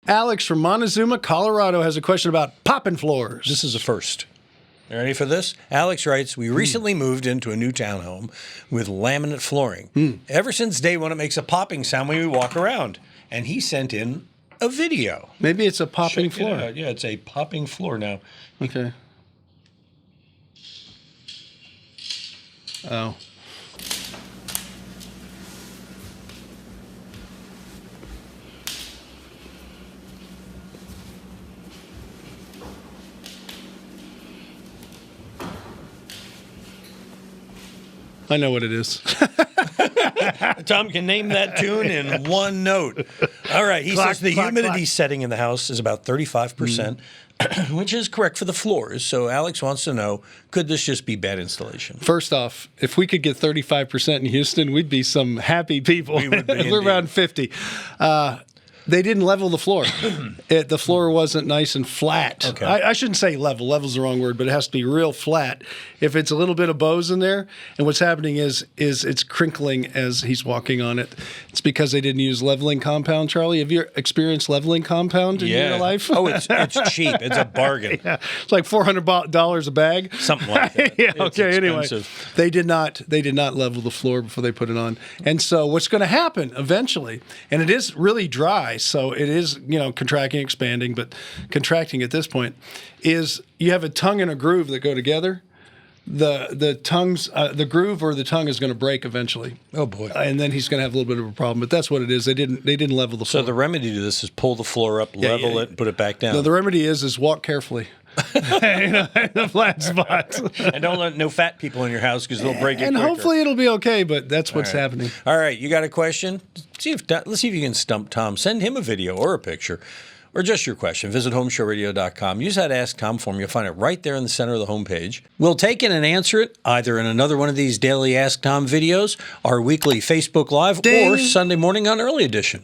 Alex from Montezuma, Colorado has a question about popping floors. This is a first. You ready for this? Alex writes, we recently moved into a new townhome with laminate flooring. Ever since day one, it makes a popping sound when we walk around. And he sent in a video. Maybe it's a popping floor. Yeah, it's a popping floor now. Okay. Oh. I know what it is. Tom can name that tune in one note. All right. He says the humidity setting in the house is about 35%, which is correct for the floors. So Alex wants to know, could this just be bad installation? First off, if we could get 35% in Houston, we'd be some happy people. We would be. We're around 50. They didn't level the floor. The floor wasn't nice and flat. Okay. I shouldn't say level. Level's the wrong word, but it has to be real flat. If it's a little bit of bows in there, and what's happening is it's crinkling as he's walking on it. It's because they didn't use leveling compound, Charlie. Have you experienced leveling compound in your life? Oh, it's cheap. It's a bargain. Yeah. It's like $400 a bag. Something like that. Yeah, It's okay, expensive. Anyway. They did not level the floor before they put it on. And so what's going to happen eventually, and it is really dry, so it is, contracting, expanding, but contracting at this point, is you have a tongue and a groove that go together. The tongues, the groove or the tongue is going to break eventually. Oh boy! And then he's going to have a little bit of a problem. But that's what it is. They didn't level the floor. So the remedy to this is pull the floor up, level it, and put it back down. No, the remedy is walk carefully. In the flat spots. And don't let no fat people in your house because they'll break it. And quicker. hopefully it'll be okay. But that's what's happening. All right, you got a question? Let's see if you can stump Tom. Send him a video or a picture. Or just your question. Visit HomeShowRadio.com. Use that Ask Tom form. You'll find it right there in the center of the homepage. We'll take it and answer it either in another one of these daily Ask Tom videos, our weekly Facebook Live, or Sunday morning on Early Edition.